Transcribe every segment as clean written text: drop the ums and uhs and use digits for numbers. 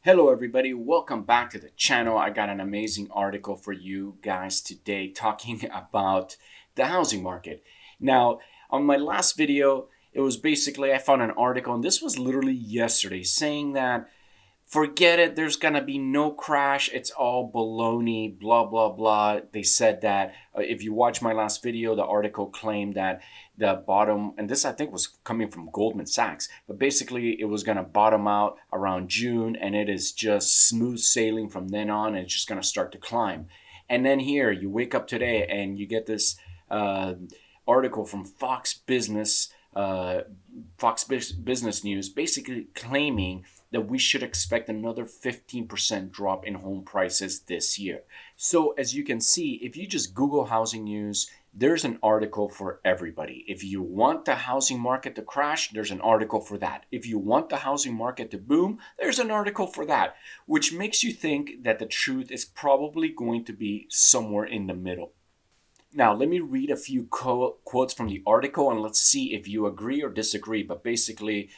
Hello everybody, welcome back to the channel. I got an amazing article for you guys today talking about the housing market. Now, on my last video, it was basically I found an article, and this was literally yesterday, saying that forget it, there's gonna be no crash, it's all baloney, blah blah blah. They said that if you watch my last video, the article claimed that the bottom, and this I think was coming from Goldman Sachs, but basically it was gonna bottom out around June, and it is just smooth sailing from then on, and it's just gonna start to climb. And then here you wake up today and you get this uh, article from Business News, basically claiming that we should expect another 15% drop in home prices this year. So, as you can see, if you just Google housing news, there's an article for everybody. If you want the housing market to crash, there's an article for that. If you want the housing market to boom, there's an article for that, which makes you think that the truth is probably going to be somewhere in the middle. Now, let me read a few quotes from the article and let's see if you agree or disagree. But basically,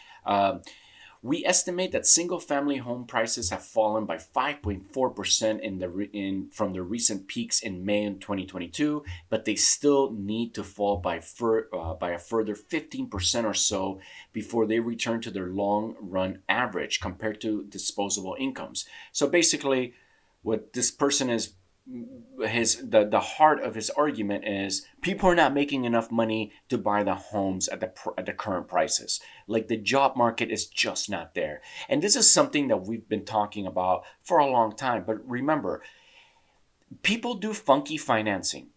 we estimate that single-family home prices have fallen by 5.4% from the recent peaks in May 2022, but they still need to fall by a further 15% or so before they return to their long-run average compared to disposable incomes. So basically, what this person is the heart of his argument is people are not making enough money to buy the homes at the current prices. Like the job market is just not there. And this is something that we've been talking about for a long time. But remember, people do funky financing.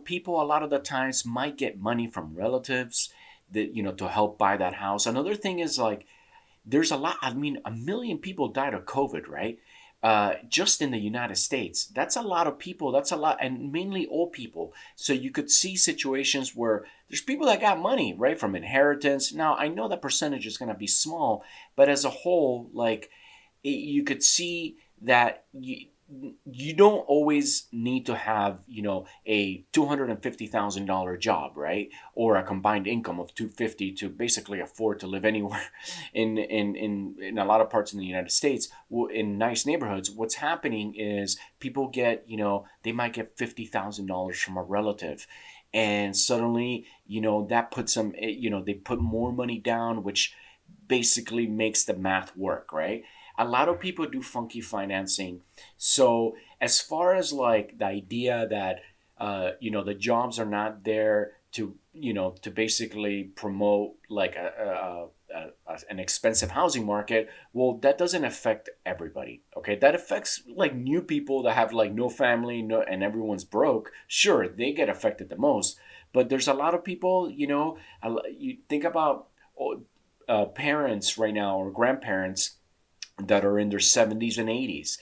People a lot of the times might get money from relatives that to help buy that house. Another thing is like there's a lot. I mean, a million people died of COVID, right? Just in the United States. That's a lot of people. That's a lot, and mainly old people. So you could see situations where there's people that got money, right, from inheritance. Now, I know that percentage is going to be small, but as a whole, like, you could see that you don't always need to have a $250,000 job, right, or a combined income of 250 to basically afford to live anywhere in a lot of parts in the United States in nice neighborhoods. What's happening is people get they might get $50,000 from a relative, and suddenly that puts them they put more money down, which basically makes the math work, right? A lot of people do funky financing. So as far as like the idea that the jobs are not there to to basically promote like an expensive housing market, well, that doesn't affect everybody. Okay, that affects like new people that have like no family, no, and everyone's broke. Sure, they get affected the most, but there's a lot of people. You think about parents right now or grandparents that are in their 70s and 80s.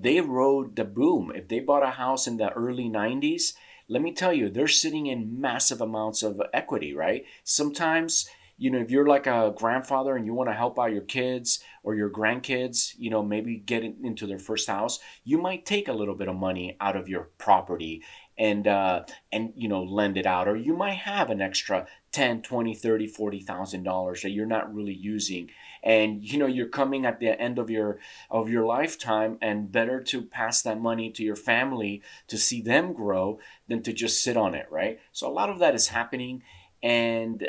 They rode the boom. If they bought a house in the early 90s, let me tell you, they're sitting in massive amounts of equity, right? Sometimes, if you're like a grandfather and you want to help out your kids or your grandkids, maybe get into their first house, you might take a little bit of money out of your property and lend it out, or you might have an extra 10, 20, 30, $40,000 that you're not really using, and you're coming at the end of your lifetime, and better to pass that money to your family to see them grow than to just sit on it, right? So a lot of that is happening, and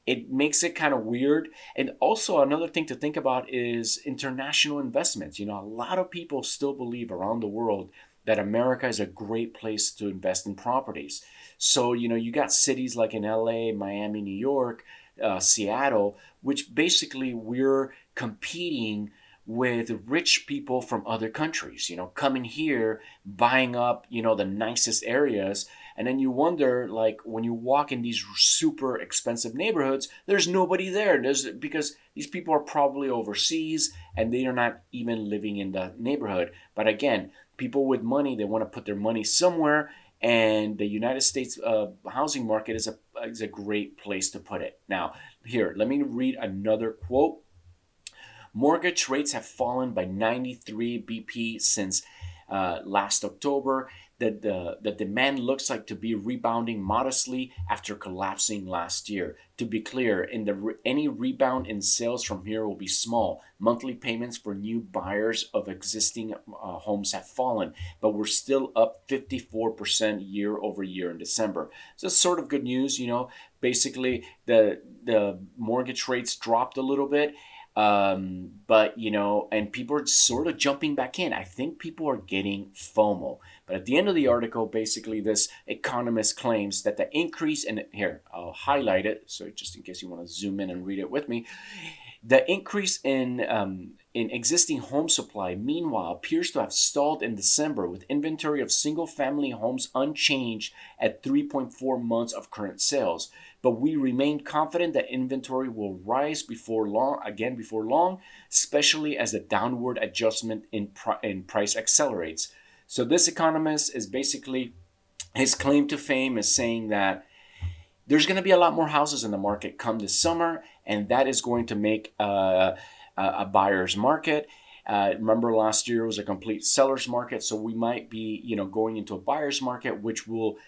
it makes it kind of weird. And also another thing to think about is international investments. A lot of people still believe around the world that America is a great place to invest in properties. So, you got cities like in LA, Miami, New York, Seattle, which basically we're competing with rich people from other countries, coming here, buying up, the nicest areas. And then you wonder, like, when you walk in these super expensive neighborhoods, there's nobody there. Because these people are probably overseas and they are not even living in the neighborhood. But again, people with money, they want to put their money somewhere, and the United States housing market is a great place to put it. Now, here, let me read another quote. Mortgage rates have fallen by 93 BP since last October. that the demand looks like to be rebounding modestly after collapsing last year. To be clear, any rebound in sales from here will be small. Monthly payments for new buyers of existing homes have fallen, but we're still up 54% year over year in December. So it's sort of good news, Basically, the mortgage rates dropped a little bit, but and people are sort of jumping back in. I think people are getting FOMO. But at the end of the article, basically, this economist claims that the increase in here, I'll highlight it, so just in case you want to zoom in and read it with me. The increase in existing home supply, meanwhile, appears to have stalled in December, with inventory of single-family homes unchanged at 3.4 months of current sales. But we remain confident that inventory will rise before long, especially as the downward adjustment in price accelerates. So this economist is basically, his claim to fame is saying that there's going to be a lot more houses in the market come this summer, and that is going to make a buyer's market. Remember, last year was a complete seller's market, so we might be, going into a buyer's market, which will,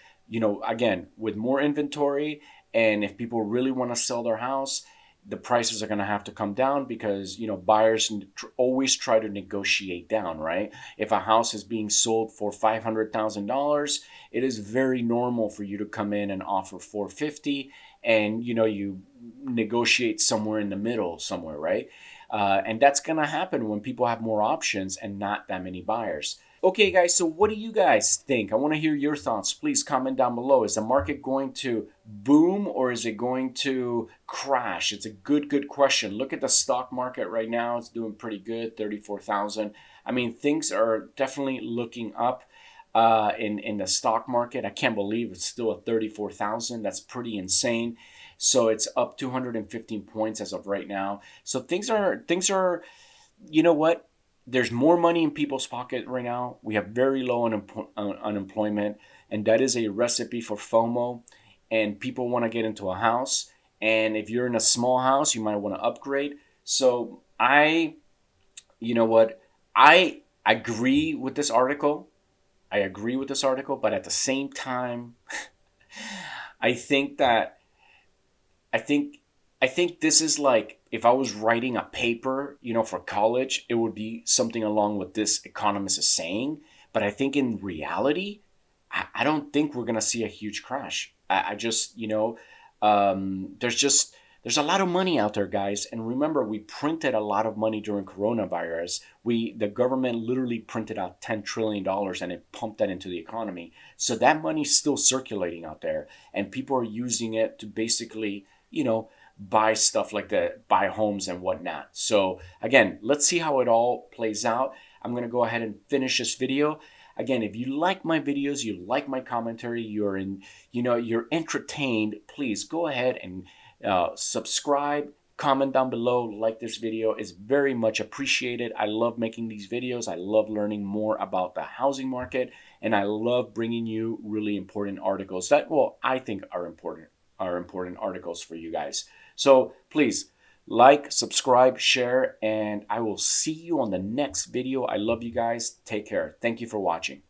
again, with more inventory, and if people really want to sell their house, the prices are going to have to come down because, buyers always try to negotiate down, right? If a house is being sold for $500,000, it is very normal for you to come in and offer $450,000, and, you negotiate somewhere in the middle somewhere, right? And that's going to happen when people have more options and not that many buyers. Okay, guys, so what do you guys think? I want to hear your thoughts. Please comment down below. Is the market going to boom or is it going to crash? It's a good question. Look at the stock market right now. It's doing pretty good, 34,000. I mean, things are definitely looking up in the stock market. I can't believe it's still at 34,000. That's pretty insane. So it's up 215 points as of right now. So things are, you know what? There's more money in people's pocket right now. We have very low unemployment, and that is a recipe for FOMO. And people want to get into a house. And if you're in a small house, you might want to upgrade. So I agree with this article. But at the same time, I think this is like, if I was writing a paper, for college, it would be something along what this economist is saying. But I think in reality, I don't think we're going to see a huge crash. I just, there's a lot of money out there, guys. And remember, we printed a lot of money during coronavirus. The government literally printed out $10 trillion and it pumped that into the economy. So that money's still circulating out there. And people are using it to basically, buy stuff like that, buy homes and whatnot. So again, let's see how it all plays out. I'm going to go ahead and finish this video. Again, if you like my videos, you like my commentary, you're entertained, please go ahead and subscribe, comment down below, like this video. Is very much appreciated. I love making these videos. I love learning more about the housing market, and I love bringing you really important articles that, I think are important articles for you guys. So please like, subscribe, share, and I will see you on the next video. I love you guys. Take care. Thank you for watching.